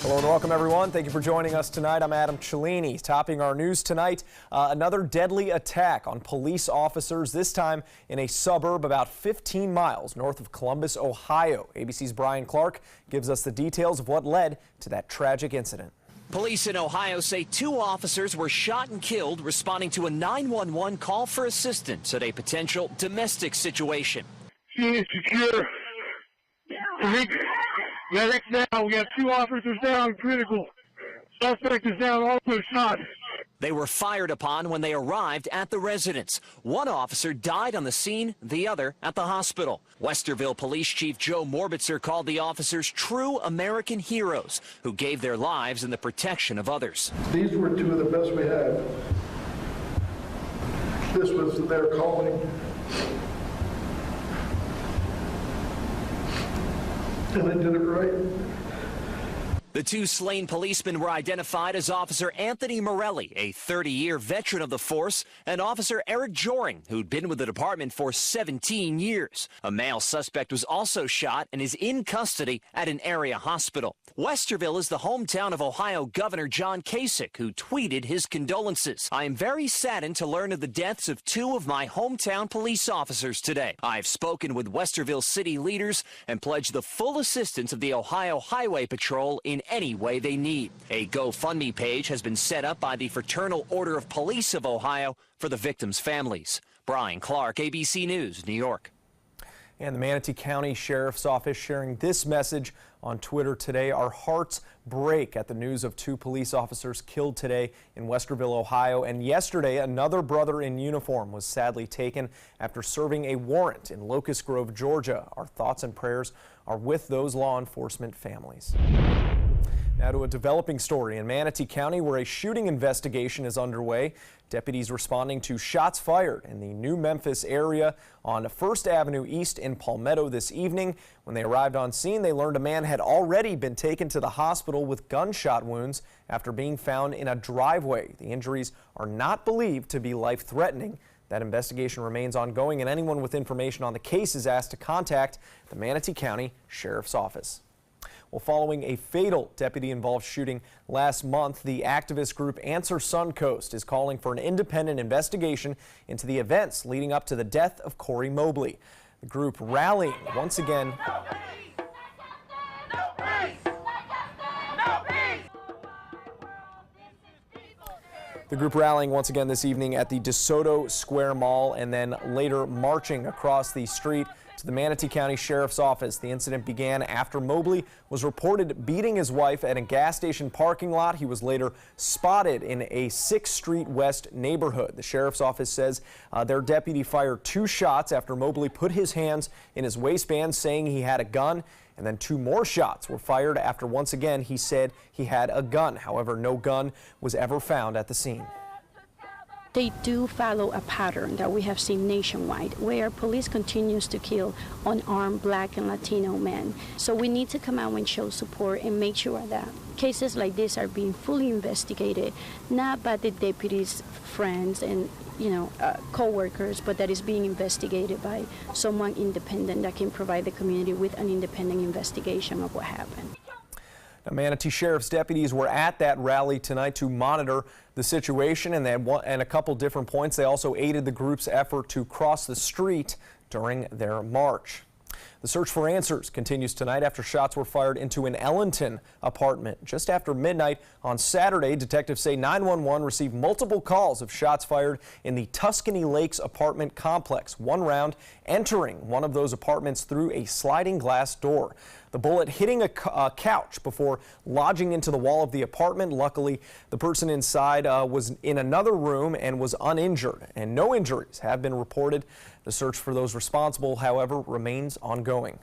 Hello and welcome, everyone. Thank you for joining us tonight. I'm Adam Cellini. Topping our news tonight, another deadly attack on police officers, this time in a suburb about 15 miles north of Columbus, Ohio. ABC's Brian Clark gives us the details of what led to that tragic incident. Police in Ohio say 2 officers were shot and killed responding to a 911 call for assistance at a potential domestic situation. She is secure. Medics down. We have 2 officers down, critical. Suspect is down, also shot. They were fired upon when they arrived at the residence. 1 officer died on the scene, the other at the hospital. Westerville Police Chief Joe Morbitzer called the officers true American heroes who gave their lives in the protection of others. These were 2 of the best we had. This was their calling. And they did it right. The 2 slain policemen were identified as Officer Anthony Morelli, a 30-year veteran of the force, and Officer Eric Joring, who'd been with the department for 17 years. A male suspect was also shot and is in custody at an area hospital. Westerville is the hometown of Ohio Governor John Kasich, who tweeted his condolences. "I am very saddened to learn of the deaths of 2 of my hometown police officers today. I've spoken with Westerville city leaders and pledged the full assistance of the Ohio Highway Patrol in any way they need." A GoFundMe page has been set up by the Fraternal Order of Police of Ohio for the victims' families. Brian Clark, ABC News, New York. And the Manatee County Sheriff's Office sharing this message on Twitter today. Our hearts break at the news of 2 police officers killed today in Westerville, Ohio. And yesterday, another brother in uniform was sadly taken after serving a warrant in Locust Grove, Georgia. Our thoughts and prayers are with those law enforcement families. Now to a developing story in Manatee County where a shooting investigation is underway. Deputies responding to shots fired in the New Memphis area on First Avenue East in Palmetto this evening. When they arrived on scene, they learned a man had already been taken to the hospital with gunshot wounds after being found in a driveway. The injuries are not believed to be life-threatening. That investigation remains ongoing, and anyone with information on the case is asked to contact the Manatee County Sheriff's Office. Well, following a fatal deputy-involved shooting last month, the activist group Answer Suncoast is calling for an independent investigation into the events leading up to the death of Corey Mobley. The group rallying once again. The group rallying once again this evening at the DeSoto Square Mall and then later marching across the street to the Manatee County Sheriff's Office. The incident began after Mobley was reported beating his wife at a gas station parking lot. He was later spotted in a 6th Street West neighborhood. The Sheriff's Office says their deputy fired 2 shots after Mobley put his hands in his waistband saying he had a gun. And then 2 more shots were fired after once again he said he had a gun. However, no gun was ever found at the scene. They do follow a pattern that we have seen nationwide, where police continues to kill unarmed Black and Latino men. So we need to come out and show support and make sure that cases like this are being fully investigated, not by the deputies' friends and co-workers, but that is being investigated by someone independent that can provide the community with an independent investigation of what happened. Now, Manatee Sheriff's deputies were at that rally tonight to monitor the situation, and at a couple different points they also aided the group's effort to cross the street during their march. The search for answers continues tonight after shots were fired into an Ellenton apartment just after midnight on Saturday. Detectives say 911 received multiple calls of shots fired in the Tuscany Lakes apartment complex. One round entering one of those apartments through a sliding glass door. The bullet hitting a couch before lodging into the wall of the apartment. Luckily, the person inside was in another room and was uninjured, and no injuries have been reported. The search for those responsible, however, remains ongoing.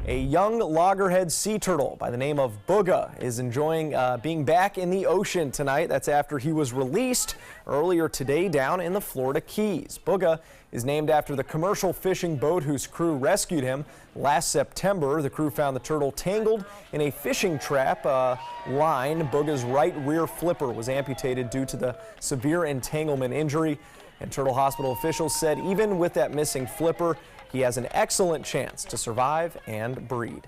A young loggerhead sea turtle by the name of Booga is enjoying being back in the ocean tonight. That's after he was released earlier today down in the Florida Keys. Booga is named after the commercial fishing boat whose crew rescued him last September. The crew found the turtle tangled in a fishing trap line. Booga's right rear flipper was amputated due to the severe entanglement injury. And Turtle Hospital officials said even with that missing flipper, he has an excellent chance to survive and breed.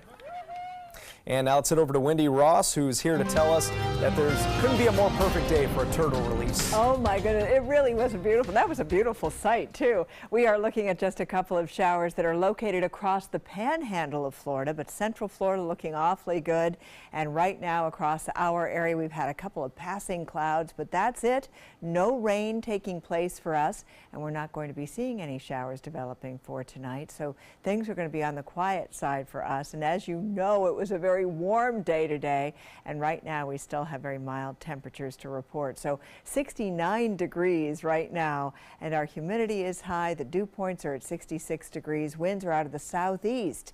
And now let's head over to Wendy Ross, who's here to tell us that couldn't be a more perfect day for a turtle release. Oh my goodness, it really was beautiful. That was a beautiful sight too. We are looking at just a couple of showers that are located across the panhandle of Florida, but Central Florida looking awfully good. And right now across our area, we've had a couple of passing clouds, but that's it. No rain taking place for us, and we're not going to be seeing any showers developing for tonight. So things are going to be on the quiet side for us. And as you know, it was a very warm day today, and right now we still have very mild temperatures to report. So 69 degrees right now, and our humidity is high. The dew points are at 66 degrees. Winds are out of the southeast.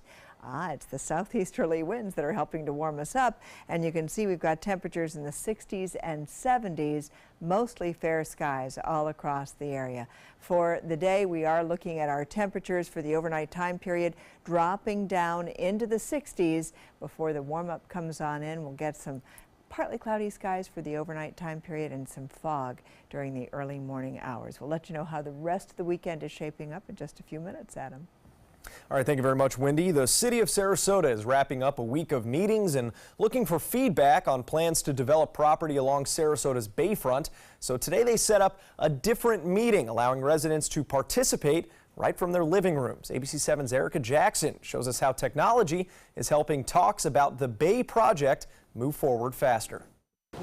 It's the southeasterly winds that are helping to warm us up, and you can see we've got temperatures in the 60s and 70s, mostly fair skies all across the area. For the day, we are looking at our temperatures for the overnight time period dropping down into the 60s before the warm-up comes on in. We'll get some partly cloudy skies for the overnight time period and some fog during the early morning hours. We'll let you know how the rest of the weekend is shaping up in just a few minutes, Adam. All right, thank you very much, Wendy. The city of Sarasota is wrapping up a week of meetings and looking for feedback on plans to develop property along Sarasota's bayfront. So today they set up a different meeting, allowing residents to participate right from their living rooms. ABC 7's Erica Jackson shows us how technology is helping talks about the Bay project move forward faster.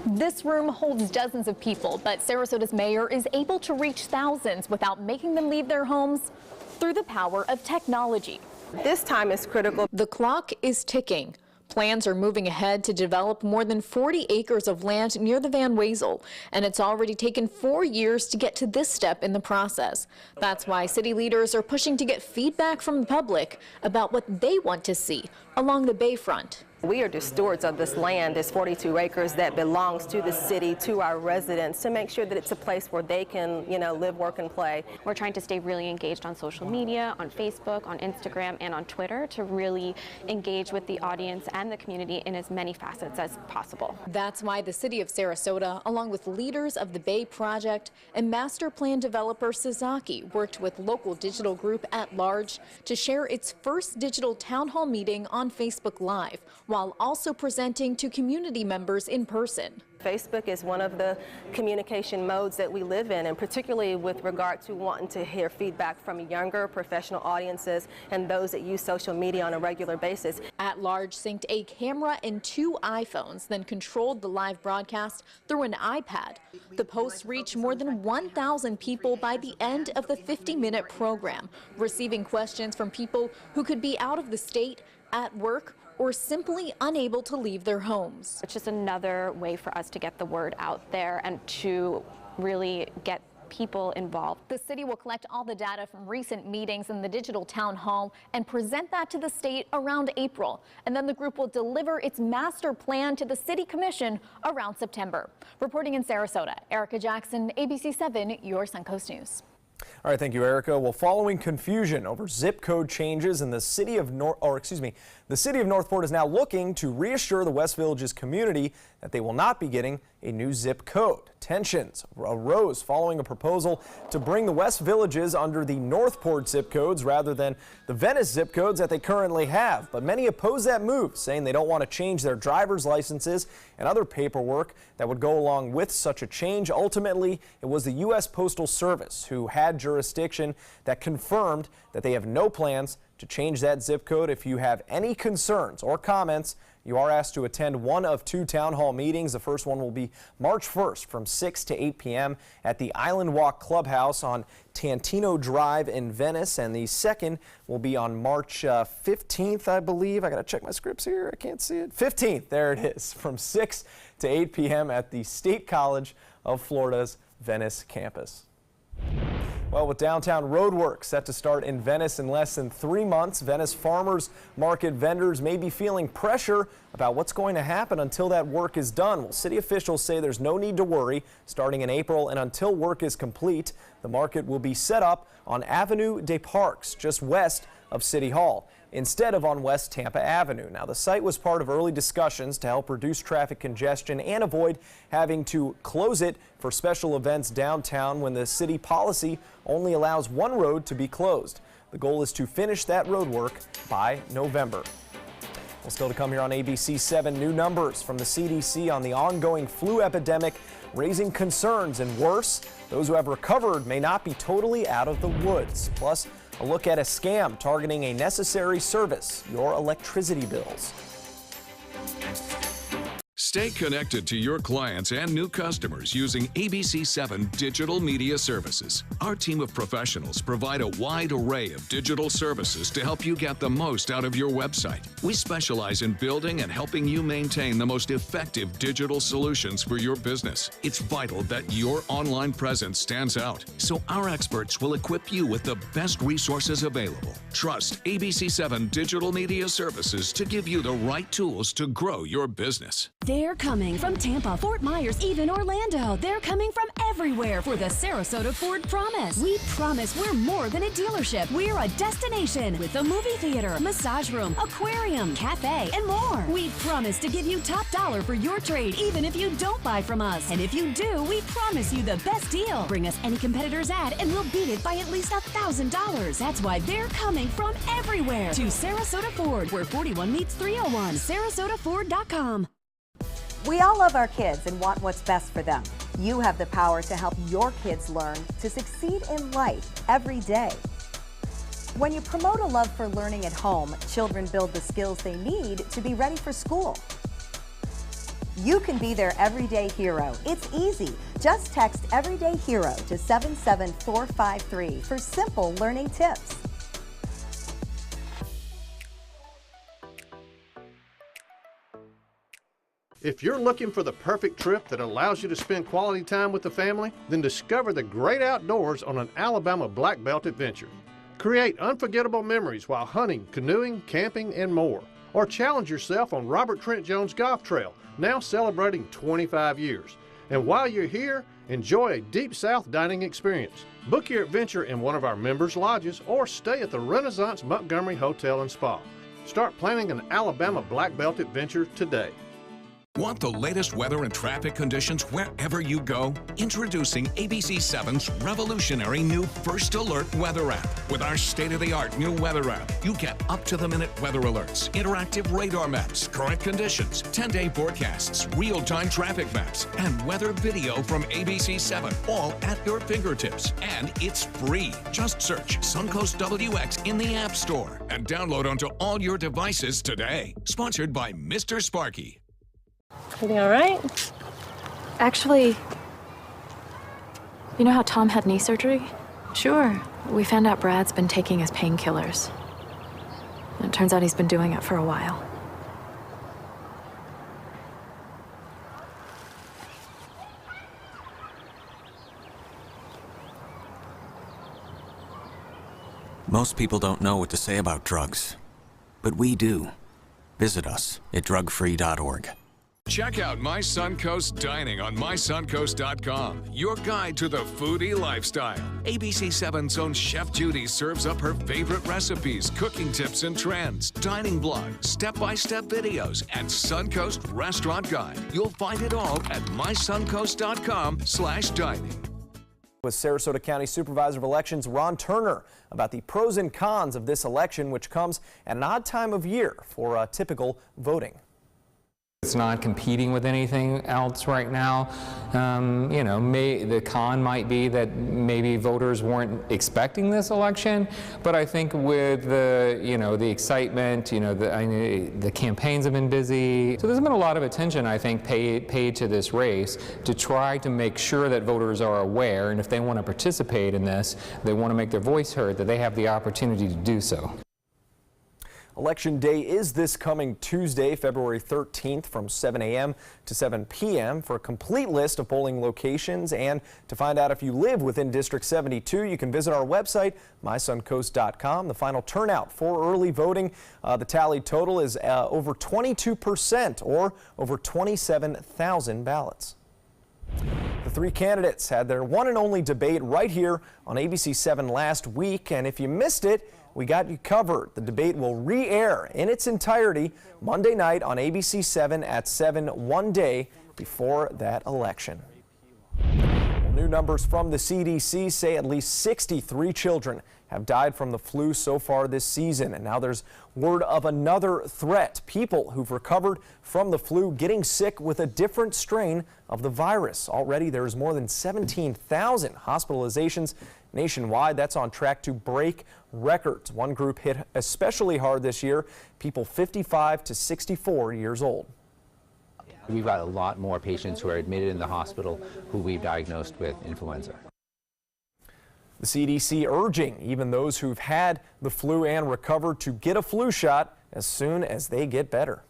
This room holds dozens of people, but Sarasota's mayor is able to reach thousands without making them leave their homes through the power of technology. This time is critical. The clock is ticking. Plans are moving ahead to develop more than 40 acres of land near the Van Wezel, and it's already taken 4 years to get to this step in the process. That's why city leaders are pushing to get feedback from the public about what they want to see along the bayfront. We are the stewards of this land, this 42 acres that belongs to the city, to our residents, to make sure that it's a place where they can, live, work, and play. We're trying to stay really engaged on social media, on Facebook, on Instagram, and on Twitter to really engage with the audience and the community in as many facets as possible. That's why the city of Sarasota, along with leaders of the Bay Project and master plan developer Sasaki, worked with local digital group At Large to share its first digital town hall meeting on Facebook Live, while also presenting to community members in person. Facebook is one of the communication modes that we live in, and particularly with regard to wanting to hear feedback from younger professional audiences and those that use social media on a regular basis. At Large synced a camera and 2 iPhones, then controlled the live broadcast through an iPad. The posts reached more than 1,000 people by the end of the 50-minute program, receiving questions from people who could be out of the state, at work, or simply unable to leave their homes. It's just another way for us to get the word out there and to really get people involved. The city will collect all the data from recent meetings in the digital town hall and present that to the state around April. And then the group will deliver its master plan to the city commission around September. Reporting in Sarasota, Erica Jackson, ABC 7, your Suncoast News. All right, thank you, Erica. Well, following confusion over zip code changes in the city of the city of Northport is now looking to reassure the West Villages community that they will not be getting a new zip code. Tensions arose following a proposal to bring the West Villages under the Northport zip codes rather than the Venice zip codes that they currently have. But many oppose that move, saying they don't want to change their driver's licenses and other paperwork that would go along with such a change. Ultimately, it was the U.S. Postal Service who had jurisdiction that confirmed that they have no plans to change that zip code. If you have any concerns or comments, you are asked to attend one of 2 town hall meetings. The first one will be March 1st from 6 to 8 p.m. at the Island Walk Clubhouse on Tantino Drive in Venice, and the second will be on March 15th, I believe. I got to check my scripts here. I can't see it. 15th, there it is, from 6 to 8 p.m. at the State College of Florida's Venice campus. Well, with downtown roadwork set to start in Venice in less than 3 months, Venice farmers market vendors may be feeling pressure about what's going to happen until that work is done. Well, city officials say there's no need to worry. Starting in April and until work is complete, the market will be set up on Avenue des Parcs, just west of City Hall, instead of on West Tampa Avenue. Now, the site was part of early discussions to help reduce traffic congestion and avoid having to close it for special events downtown when the city policy only allows one road to be closed. The goal is to finish that road work by November. Well, still to come here on ABC 7, new numbers from the CDC on the ongoing flu epidemic, raising concerns, and worse, those who have recovered may not be totally out of the woods. Plus, a look at a scam targeting a necessary service, your electricity bills. Stay connected to your clients and new customers using ABC7 Digital Media Services. Our team of professionals provide a wide array of digital services to help you get the most out of your website. We specialize in building and helping you maintain the most effective digital solutions for your business. It's vital that your online presence stands out, so our experts will equip you with the best resources available. Trust ABC7 Digital Media Services to give you the right tools to grow your business. They're coming from Tampa, Fort Myers, even Orlando. They're coming from everywhere for the Sarasota Ford Promise. We promise we're more than a dealership. We're a destination with a movie theater, massage room, aquarium, cafe, and more. We promise to give you top dollar for your trade, even if you don't buy from us. And if you do, we promise you the best deal. Bring us any competitor's ad and we'll beat it by at least $1,000. That's why they're coming from everywhere to Sarasota Ford, where 41 meets 301. SarasotaFord.com. We all love our kids and want what's best for them. You have the power to help your kids learn to succeed in life every day. When you promote a love for learning at home, children build the skills they need to be ready for school. You can be their everyday hero. It's easy. Just text Everyday Hero to 77453 for simple learning tips. If you're looking for the perfect trip that allows you to spend quality time with the family, then discover the great outdoors on an Alabama Black Belt adventure. Create unforgettable memories while hunting, canoeing, camping, and more. Or challenge yourself on Robert Trent Jones Golf Trail, now celebrating 25 years. And while you're here, enjoy a Deep South dining experience. Book your adventure in one of our members' lodges or stay at the Renaissance Montgomery Hotel and Spa. Start planning an Alabama Black Belt adventure today. Want the latest weather and traffic conditions wherever you go? Introducing ABC7's revolutionary new First Alert weather app. With our state-of-the-art new weather app, you get up-to-the-minute weather alerts, interactive radar maps, current conditions, 10-day forecasts, real-time traffic maps, and weather video from ABC7, all at your fingertips. And it's free. Just search Suncoast WX in the App Store and download onto all your devices today. Sponsored by Mr. Sparky. Everything all right? Actually, you know how Tom had knee surgery? Sure. We found out Brad's been taking his painkillers. And it turns out he's been doing it for a while. Most people don't know what to say about drugs, but we do. Visit us at drugfree.org. Check out My Suncoast Dining on mysuncoast.com, your guide to the foodie lifestyle. ABC7's own Chef Judy serves up her favorite recipes, cooking tips and trends, dining blogs, step-by-step videos, and Suncoast Restaurant Guide. You'll find it all at mysuncoast.com/dining. With Sarasota County Supervisor of Elections Ron Turner about the pros and cons of this election, which comes at an odd time of year for typical voting. It's not competing with anything else right now. You know, the con might be that maybe voters weren't expecting this election, but I think with the, the excitement, the campaigns have been busy. So there's been a lot of attention, I think, paid to this race to try to make sure that voters are aware, and if they want to participate in this, they want to make their voice heard, that they have the opportunity to do so. Election Day is this coming Tuesday, February 13th from 7 a.m. to 7 p.m. For a complete list of polling locations and to find out if you live within District 72, you can visit our website, mysuncoast.com. The final turnout for early voting, the tally total is over 22% or over 27,000 ballots. The three candidates had their one and only debate right here on ABC 7 last week, and if you missed it, we got you covered. The debate will re-air in its entirety Monday night on ABC 7 at 7, one day before that election. New numbers from the CDC say at least 63 children have died from the flu so far this season. And now there's word of another threat. People who've recovered from the flu getting sick with a different strain of the virus. Already there's more than 17,000 hospitalizations nationwide. That's on track to break records. One group hit especially hard this year, people 55 to 64 years old. We've got a lot more patients who are admitted in the hospital who we've diagnosed with influenza. The CDC urging even those who've had the flu and recovered to get a flu shot as soon as they get better.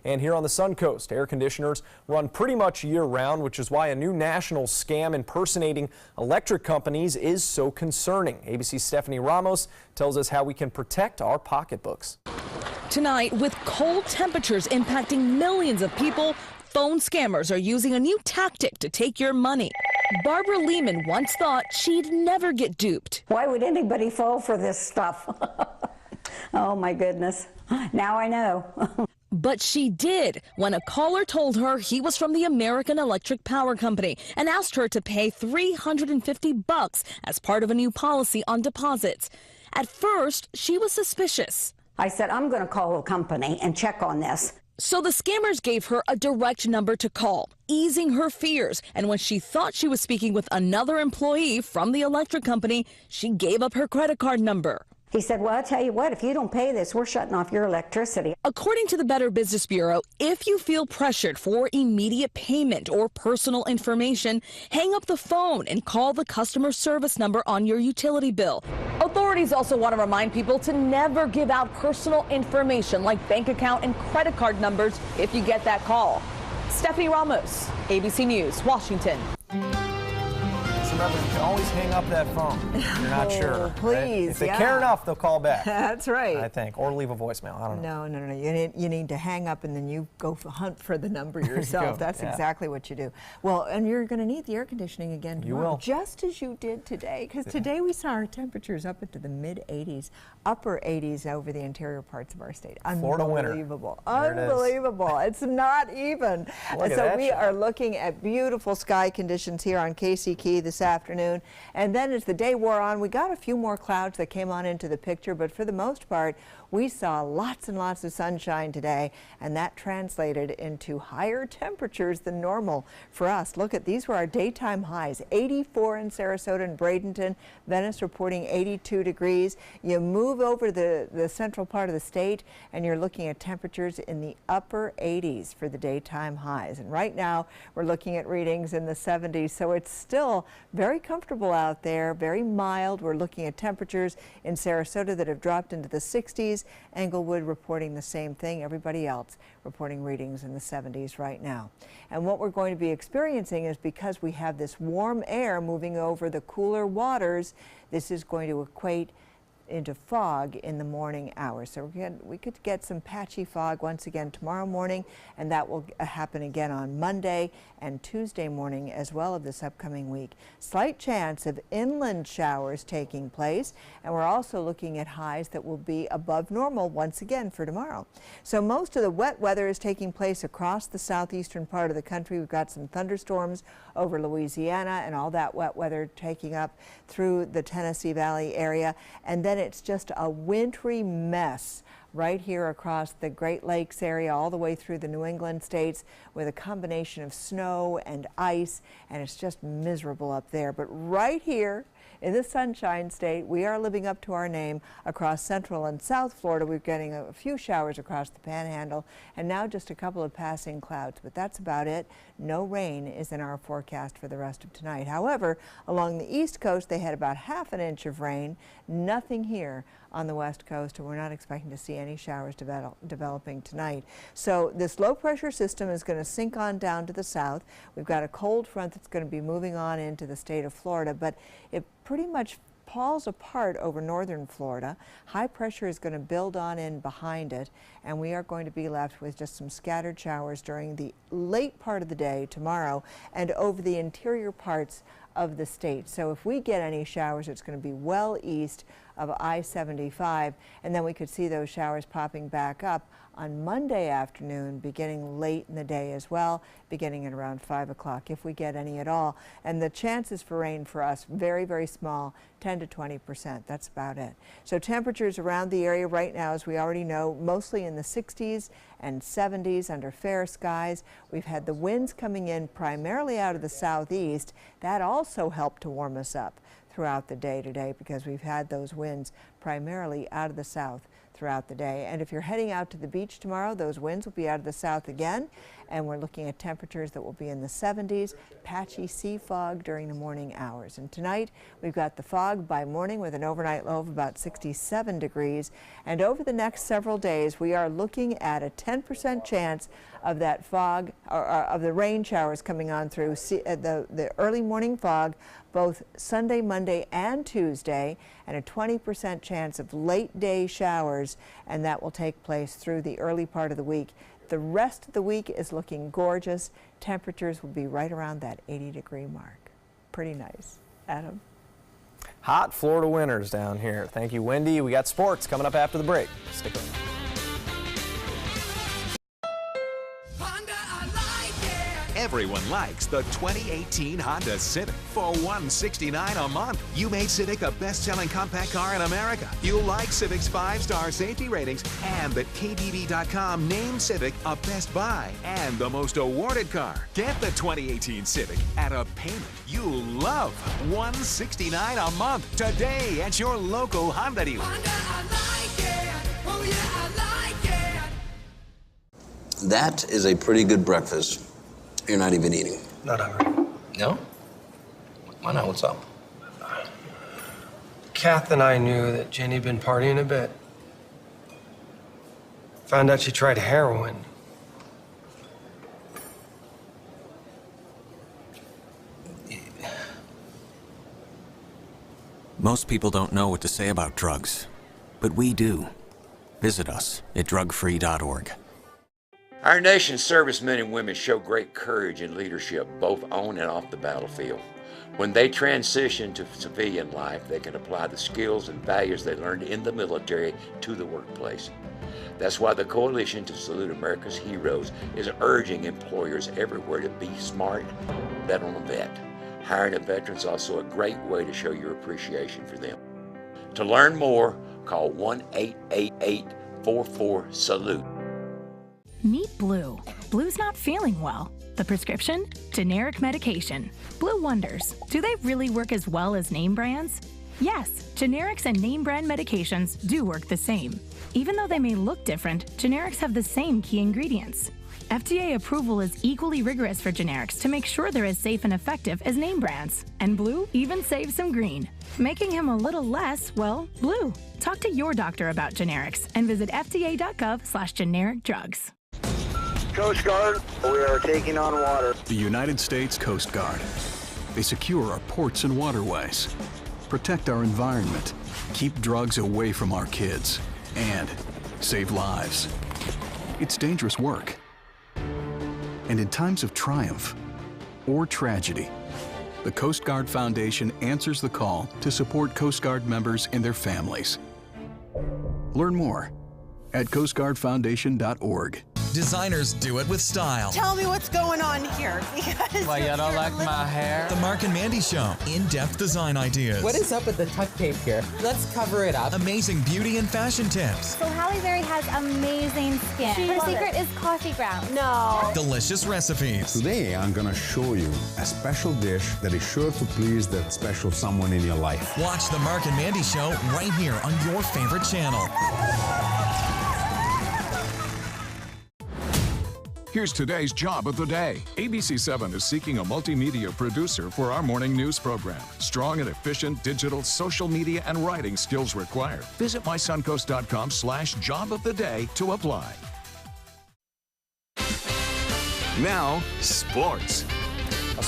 And here on the Sun Coast, air conditioners run pretty much year-round, which is why a new national scam impersonating electric companies is so concerning. ABC's Stephanie Ramos tells us how we can protect our pocketbooks. Tonight, with cold temperatures impacting millions of people, phone scammers are using a new tactic to take your money. Barbara Lehman once thought she'd never get duped. Why would anybody fall for this stuff? Oh my goodness. Now I know. But she did when a caller told her he was from the American Electric Power Company and asked her to pay $350 as part of a new policy on deposits. At first, she was suspicious. I said, I'm going to call a company and check on this. So the scammers gave her a direct number to call, easing her fears. And when she thought she was speaking with another employee from the electric company, she gave up her credit card number. He said, well, I'll tell you what, if you don't pay this, we're shutting off your electricity. According to the Better Business Bureau, if you feel pressured for immediate payment or personal information, hang up the phone and call the customer service number on your utility bill. Authorities also want to remind people to never give out personal information like bank account and credit card numbers if you get that call. Stephanie Ramos, ABC News, Washington. Remember, you can always hang up that phone if you're not sure. Please, right? If they care enough, they'll call back. That's right. I think, or leave a voicemail. I don't know. No. You need to hang up and then you go hunt for the number yourself. That's exactly what you do. Well, and you're going to need the air conditioning again tomorrow. You will. Just as you did today, because today we saw our temperatures up into the mid-80s, upper 80s over the interior parts of our state. Florida winter. Unbelievable. Unbelievable. It's not even. Look So we are looking at beautiful sky conditions here on Casey Key this afternoon. And then as the day wore on, we got a few more clouds that came on into the picture, but for the most part, we saw lots and lots of sunshine today, and that translated into higher temperatures than normal for us. Look at these were our daytime highs, 84 in Sarasota and Bradenton, Venice reporting 82 degrees. You move over the central part of the state, and you're looking at temperatures in the upper 80s for the daytime highs. And right now, we're looking at readings in the 70s, so it's still very comfortable out there, very mild. We're looking at temperatures in Sarasota that have dropped into the 60s. Englewood reporting the same thing. Everybody else reporting readings in the 70s right now. And what we're going to be experiencing is because we have this warm air moving over the cooler waters, this is going to equate into fog in the morning hours. So we could get some patchy fog once again tomorrow morning, and that will happen again on Monday and Tuesday morning as well of this upcoming week. Slight chance of inland showers taking place, and we're also looking at highs that will be above normal once again for tomorrow. So most of the wet weather is taking place across the southeastern part of the country. We've got some thunderstorms over Louisiana and all that wet weather taking up through the Tennessee Valley area, and then it's just a wintry mess right here across the Great Lakes area all the way through the New England states with a combination of snow and ice, and it's just miserable up there. But right here in the Sunshine State, we are living up to our name across Central and South Florida. We're getting a few showers across the Panhandle, and now just a couple of passing clouds, but that's about it. No rain is in our forecast for the rest of tonight. However, along the East Coast, they had about ½ an inch of rain. Nothing here on the West Coast, and we're not expecting to see any showers developing tonight. So this low pressure system is going to sink on down to the south. We've got a cold front that's going to be moving on into the state of Florida, but it pretty much falls apart over northern Florida. High pressure is going to build on in behind it, and we are going to be left with just some scattered showers during the late part of the day tomorrow and over the interior parts of the state. So if we get any showers, it's going to be well east of I-75, and then we could see those showers popping back up on Monday afternoon, beginning late in the day as well, beginning at around 5 o'clock, if we get any at all. And the chances for rain for us, very, very small, 10 to 20%. That's about it. So temperatures around the area right now, as we already know, mostly in the 60s and 70s under fair skies. We've had the winds coming in primarily out of the southeast. That also helped to warm us up throughout the day today, because we've had those winds primarily out of the south throughout the day. And if you're heading out to the beach tomorrow, those winds will be out of the south again, and we're looking at temperatures that will be in the 70s, patchy sea fog during the morning hours. And tonight we've got the fog by morning with an overnight low of about 67 degrees. And over the next several days, we are looking at a 10% chance of that fog, or of the rain showers coming on through the early morning fog, both Sunday, Monday, and Tuesday, and a 20% chance of late day showers, and that will take place through the early part of the week. The rest of the week is looking gorgeous. Temperatures will be right around that 80-degree mark. Pretty nice. Adam? Hot Florida winters down here. Thank you, Wendy. We got sports coming up after the break. Stick around. Everyone likes the 2018 Honda Civic. For $169 a month, you made Civic a best-selling compact car in America. You'll like Civic's 5-star safety ratings, and that KBB.com named Civic a best buy and the most awarded car. Get the 2018 Civic at a payment you'll love. $169 a month today at your local Honda dealer. That is a pretty good breakfast. You're not even eating. Not hungry. No? Why not? What's up? Kath and I knew that Jenny had been partying a bit. Found out she tried heroin. Most people don't know what to say about drugs, but we do. Visit us at drugfree.org. Our nation's servicemen and women show great courage and leadership, both on and off the battlefield. When they transition to civilian life, they can apply the skills and values they learned in the military to the workplace. That's why the Coalition to Salute America's Heroes is urging employers everywhere to be smart, bet on a vet. Hiring a veteran is also a great way to show your appreciation for them. To learn more, call 1-888-44-SALUTE. Meet Blue. Blue's not feeling well. The prescription? Generic medication. Blue wonders, do they really work as well as name brands? Yes, generics and name brand medications do work the same. Even though they may look different, generics have the same key ingredients. FDA approval is equally rigorous for generics to make sure they're as safe and effective as name brands. And Blue even saves some green, making him a little less, well, blue. Talk to your doctor about generics and visit fda.gov/generic drugs. Coast Guard, we are taking on water. The United States Coast Guard. They secure our ports and waterways, protect our environment, keep drugs away from our kids, and save lives. It's dangerous work. And in times of triumph or tragedy, the Coast Guard Foundation answers the call to support Coast Guard members and their families. Learn more at coastguardfoundation.org. Designers do it with style. Tell me what's going on here. Why, you don't like my hair? The Mark and Mandy Show. In-depth design ideas. What is up with the tuck tape here? Let's cover it up. Amazing beauty and fashion tips. So Halle Berry has amazing skin. Her secret is coffee grounds. No. Delicious recipes. Today, I'm gonna show you a special dish that is sure to please that special someone in your life. Watch the Mark and Mandy Show right here on your favorite channel. Here's today's job of the day. ABC7 is seeking a multimedia producer for our morning news program. Strong and efficient digital, social media, and writing skills required. Visit mysuncoast.com/job-of-the-day to apply. Now, sports.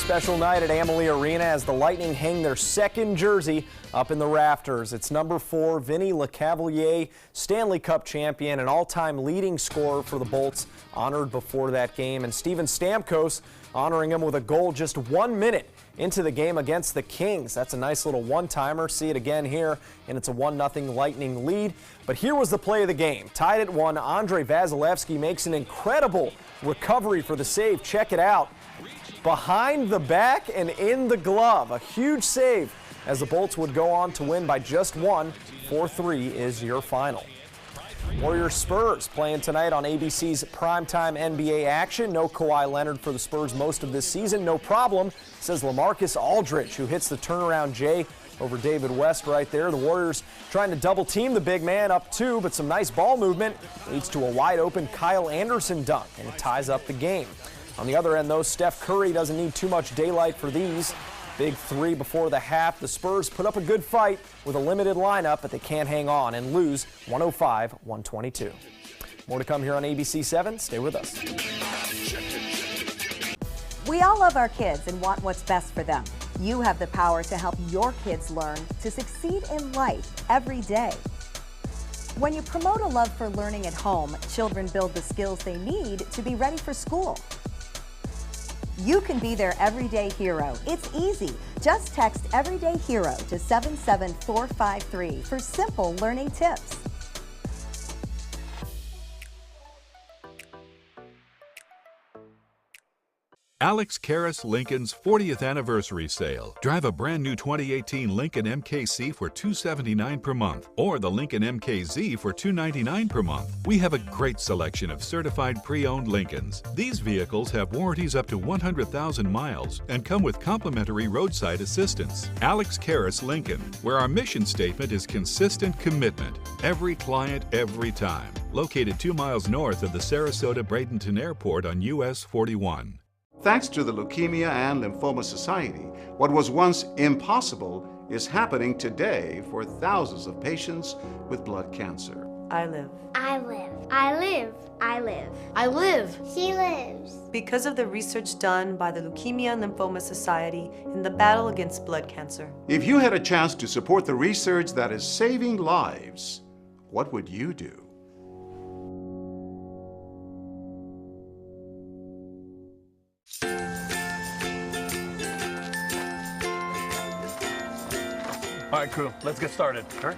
special night at Amalie Arena as the Lightning hang their second jersey up in the rafters. It's number 4, Vinny Lecavalier, Stanley Cup champion and all-time leading scorer for the Bolts, honored before that game. And Steven Stamkos honoring him with a goal just 1 minute into the game against the Kings. That's a nice little one-timer. See it again here, and it's a 1-0 Lightning lead. But here was the play of the game. Tied at 1, Andrei Vasilevsky makes an incredible recovery for the save. Check it out. Behind the back and in the glove. A huge save as the Bolts would go on to win by just 1. 4-3 is your final. Warriors Spurs playing tonight on ABC's primetime NBA action. No Kawhi Leonard for the Spurs most of this season. No problem, says LaMarcus Aldridge, who hits the turnaround J over David West right there. The Warriors trying to double team the big man, up 2, but some nice ball movement leads to a wide open Kyle Anderson dunk, and it ties up the game. On the other end, though, Steph Curry doesn't need too much daylight for these. Big 3 before the half. The Spurs put up a good fight with a limited lineup, but they can't hang on and lose 105-122. More to come here on ABC 7. Stay with us. We all love our kids and want what's best for them. You have the power to help your kids learn to succeed in life every day. When you promote a love for learning at home, children build the skills they need to be ready for school. You can be their everyday hero. It's easy. Just text Everyday Hero to 77453 for simple learning tips. Alex Karras Lincoln's 40th anniversary sale. Drive a brand new 2018 Lincoln MKC for $279 per month or the Lincoln MKZ for $299 per month. We have a great selection of certified pre-owned Lincolns. These vehicles have warranties up to 100,000 miles and come with complimentary roadside assistance. Alex Karras Lincoln, where our mission statement is consistent commitment. Every client, every time. Located 2 miles north of the Sarasota-Bradenton Airport on US 41. Thanks to the Leukemia and Lymphoma Society, what was once impossible is happening today for thousands of patients with blood cancer. I live. I live. I live. I live. I live. She lives. Because of the research done by the Leukemia and Lymphoma Society in the battle against blood cancer. If you had a chance to support the research that is saving lives, what would you do? All right, crew, let's get started. All right.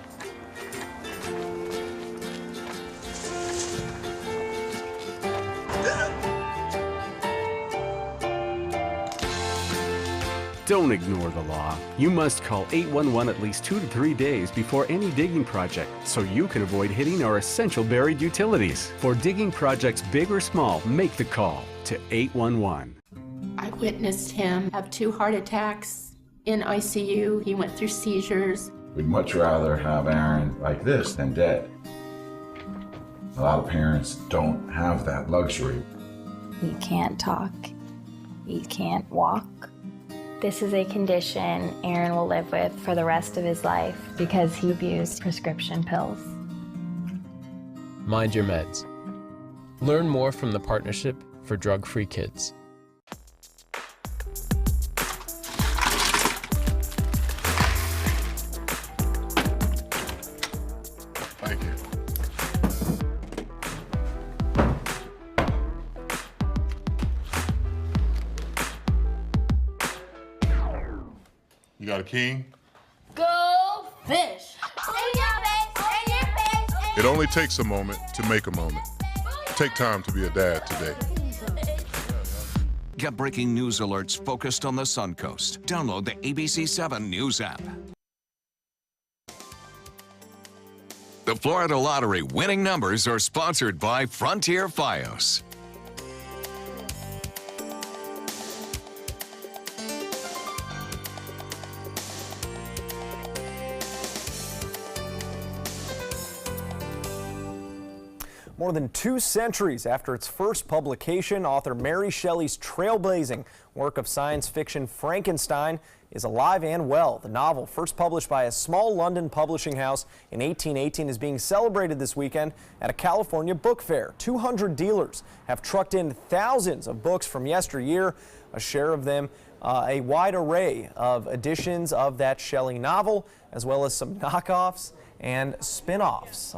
Don't ignore the law. You must call 811 at least 2 to 3 days before any digging project so you can avoid hitting our essential buried utilities. For digging projects big or small, make the call to 811. I witnessed him have 2 heart attacks. In ICU, he went through seizures. We'd much rather have Aaron like this than dead. A lot of parents don't have that luxury. He can't talk. He can't walk. This is a condition Aaron will live with for the rest of his life because he abused prescription pills. Mind your meds. Learn more from the Partnership for Drug-Free Kids. Thank you. You got a king? Go fish! It only takes a moment to make a moment. Take time to be a dad today. Get breaking news alerts focused on the Suncoast. Download the ABC 7 News app. The Florida Lottery winning numbers are sponsored by Frontier Fios. More than 2 centuries after its first publication, author Mary Shelley's trailblazing work of science fiction Frankenstein is alive and well. The novel, first published by a small London publishing house in 1818, is being celebrated this weekend at a California book fair. 200 dealers have trucked in thousands of books from yesteryear, a share of them a wide array of editions of that Shelley novel, as well as some knockoffs and spin-offs.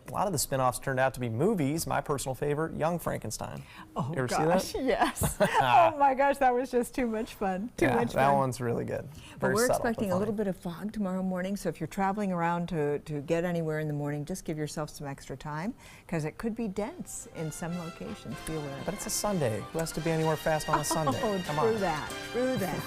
A lot of the spin-offs turned out to be movies. My personal favorite, Young Frankenstein. Oh, you ever gosh, see that? yes. Oh, my gosh, that was just too much fun. Too much fun. That one's really good. But Very we're subtle, expecting but a little bit of fog tomorrow morning, so if you're traveling around to get anywhere in the morning, just give yourself some extra time, because it could be dense in some locations. Be aware. But it's a Sunday. Who has to be anywhere fast on a Sunday? Oh, Come true on. that. True that.